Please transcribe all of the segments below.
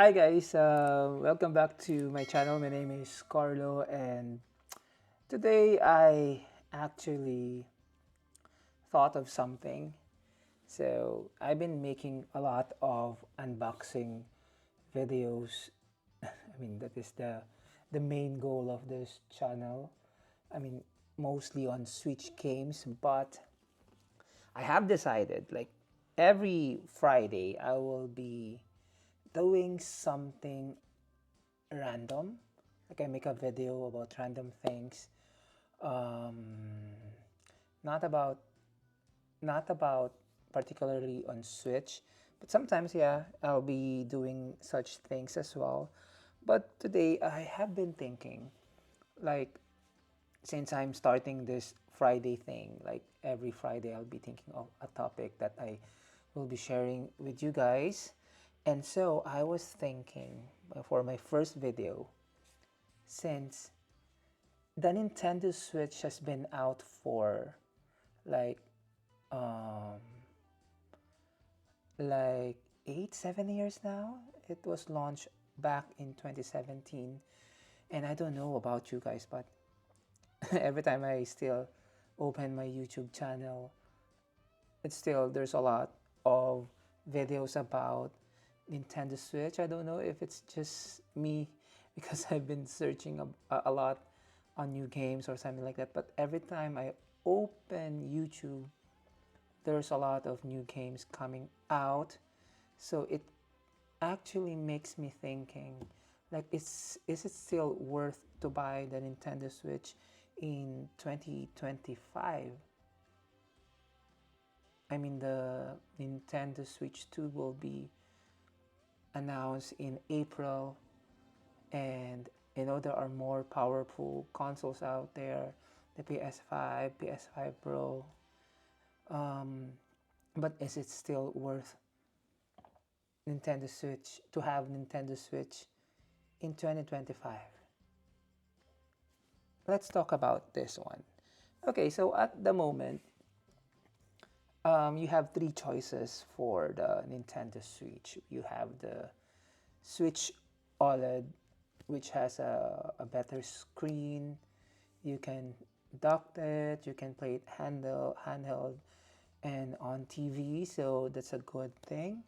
Hi guys, welcome back to my channel. My name is Carlo, and today I actually thought of something. So I've been making a lot of unboxing videos. I mean that is the main goal of this channel. I mean mostly on Switch games, but I have decided like every Friday I will be doing something random. Like I make a video about random things. Um, not about not about particularly on Switch, but sometimes yeah, I'll be doing such things as well. But today I have been thinking, like since I'm starting this Friday thing, like every Friday I'll be thinking of a topic that I will be sharing with you guys. And so I was thinking for my first video, since the Nintendo Switch has been out for like um like 8 7 years now. It was launched back in 2017, and I don't know about you guys, but every time I still open my YouTube channel, it's still there's a lot of videos about Nintendo Switch. I don't know if it's just me because I've been searching a lot on new games or something like that. But every time I open YouTube, there's a lot of new games coming out. So it actually makes me thinking, like, is it still worth to buy the Nintendo Switch in 2025? I mean, the Nintendo Switch 2 will be announced in April, and there are more powerful consoles out there, the PS5, PS5 Pro. Um, but is it still worth Nintendo Switch to have Nintendo Switch in 2025? Let's talk about this one. Okay, so at the moment, you have three choices for the Nintendo Switch. You have the Switch OLED, which has a better screen. You can dock it, you can play it handheld, and on TV, so that's a good thing.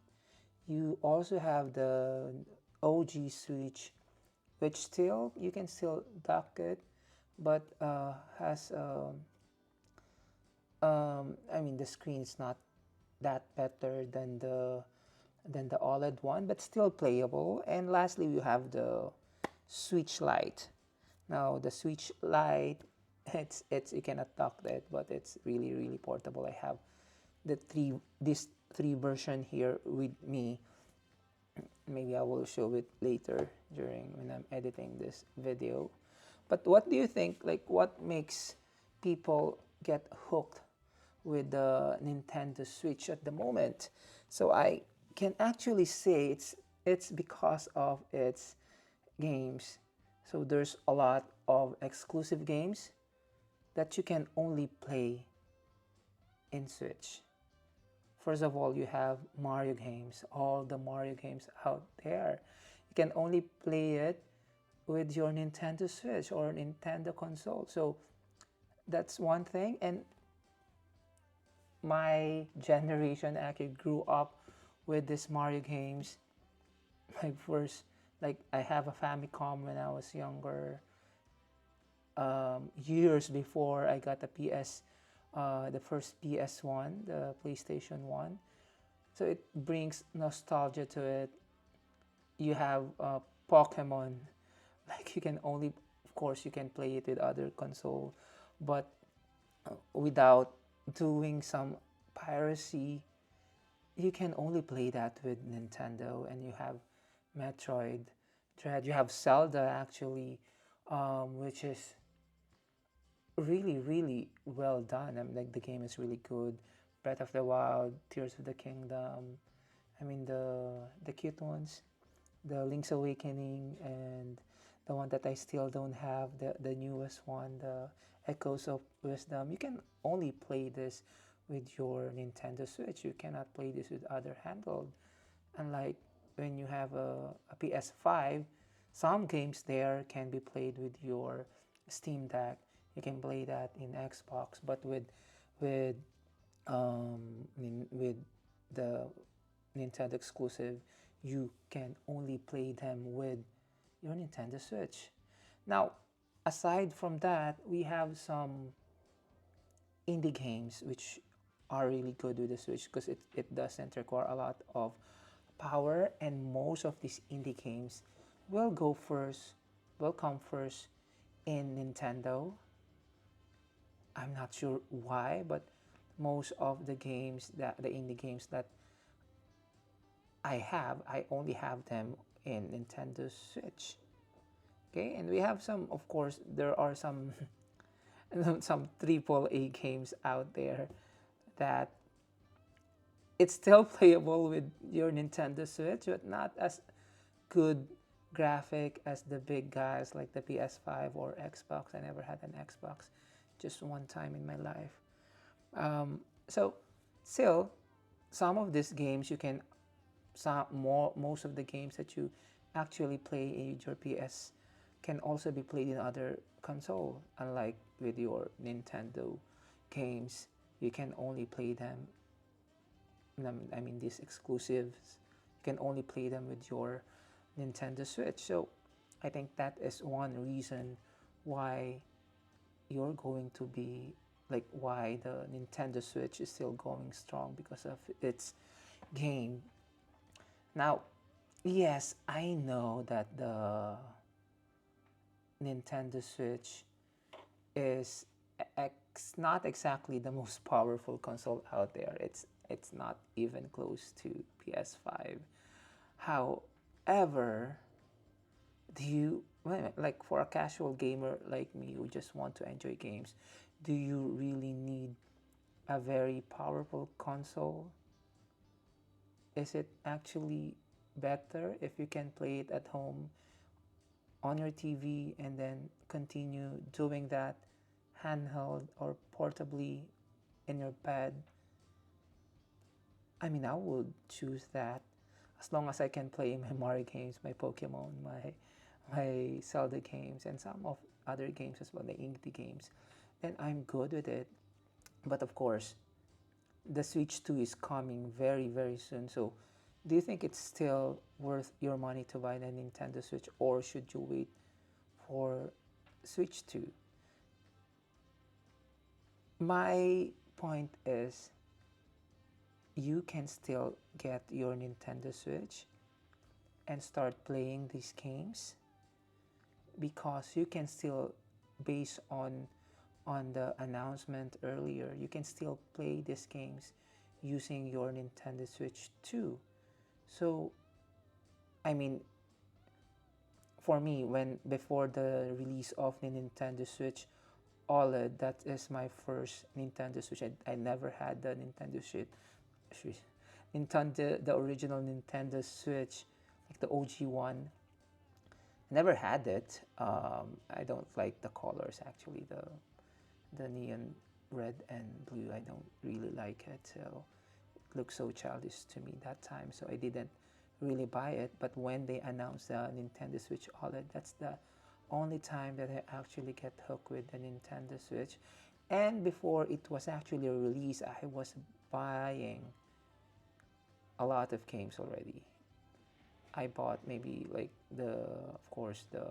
You also have the OG Switch, which still you can still dock it, but has I mean the screen is not that better than the OLED one, but still playable. And lastly, you have the Switch Lite. Now the Switch Lite, it's you cannot dock it, but it's really portable. I have this three version here with me. Maybe I will show it later during when I'm editing this video. But what do you think? Like, what makes people get hooked with the Nintendo Switch at the moment? So I can actually say it's because of its games. So there's a lot of exclusive games that you can only play in Switch. First of all, you have Mario games, all the Mario games out there. You can only play it with your Nintendo Switch or Nintendo console. So that's one thing. And my generation actually grew up with these Mario games. My first, like, I have a Famicom when I was younger. Years before I got the the first PS1, the PlayStation 1. So it brings nostalgia to it. You have Pokemon, like you can only, of course, you can play it with other console, but without doing some piracy, you can only play that with Nintendo. And you have Metroid Dread, you have Zelda actually, which is really well done. I mean, like the game is really good. Breath of the Wild, Tears of the Kingdom. I mean the cute ones, the Link's Awakening, and the one that I still don't have, the newest one, the Echoes of Wisdom. You can only play this with your Nintendo Switch. You cannot play this with other handheld. Unlike when you have a PS5, some games there can be played with your Steam Deck. You can play that in Xbox, but with with the Nintendo exclusive, you can only play them with your Nintendo Switch. Now, aside from that, we have some indie games which are really good with the Switch because it doesn't require a lot of power, and most of these indie games will go first, will come first in Nintendo. I'm not sure why, but most of the games that the indie games that I only have them in Nintendo Switch. Okay, and we have some, of course, there are some some triple A games out there that it's still playable with your Nintendo Switch, but not as good graphic as the big guys like the PS5 or Xbox. I never had an Xbox, just one time in my life. So, still, some of these games you can most of the games that you actually play in your PS can also be played in other console. Unlike with your Nintendo games, you can only play them. I mean, these exclusives, you can only play them with your Nintendo Switch. So, I think that is one reason why you're going to be like why the Nintendo Switch is still going strong because of its game. Now, yes, I know that the Nintendo Switch is not exactly the most powerful console out there. It's not even close to PS5. However, do you like for a casual gamer like me who just want to enjoy games, do you really need a very powerful console? Is it actually better if you can play it at home on your TV and then continue doing that handheld or portably in your bed? I mean, I would choose that as long as I can play my Mario games, my Pokemon, my Zelda games, and some of other games as well, the indie games. Then I'm good with it. But of course, the Switch 2 is coming very, very soon. So, do you think it's still worth your money to buy the Nintendo Switch, or should you wait for Switch 2? My point is you can still get your Nintendo Switch and start playing these games because you can still, based on the announcement earlier, you can still play these games using your Nintendo Switch 2. So, I mean, for me, when before the release of the Nintendo Switch OLED, that is my first Nintendo Switch. I never had the Nintendo Switch, Nintendo, the original Nintendo Switch, like the OG one. I never had it. I don't like the colors actually. The neon red and blue. I don't really like it. So it looked so childish to me that time. So I didn't really buy it. But when they announced the Nintendo Switch OLED, that's the only time that I actually get hooked with the Nintendo Switch. And before it was actually released, I was buying a lot of games already. I bought maybe like of course, the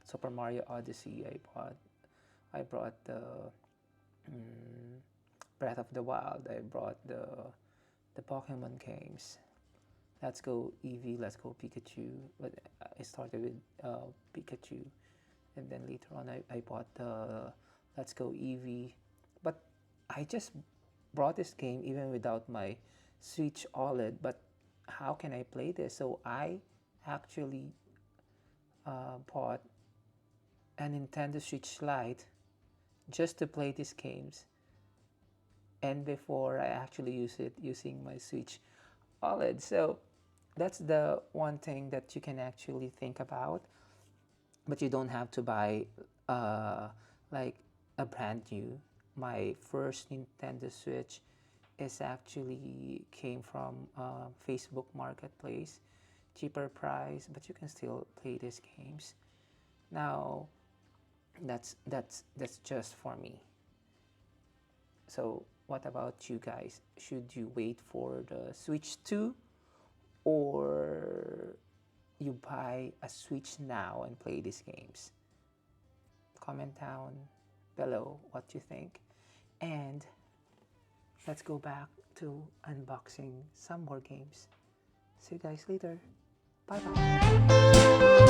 Super Mario Odyssey. I brought the mm, Breath of the Wild. I brought the Pokemon games. Let's Go Eevee, Let's Go Pikachu. But I started with Pikachu, and then later on I bought the Let's Go Eevee. But I just brought this game even without my Switch OLED. But how can I play this? So I actually bought a Nintendo Switch Lite just to play these games. And before I actually use it using my Switch OLED. So that's the one thing that you can actually think about. But you don't have to buy uh, like a brand new. My first Nintendo Switch is actually came from Facebook Marketplace, cheaper price, but you can still play these games. Now, that's just for me. So, what about you guys? Should you wait for the Switch 2, or you buy a Switch now and play these games? Comment down below what you think. And let's go back to unboxing some more games. See you guys later. Bye bye.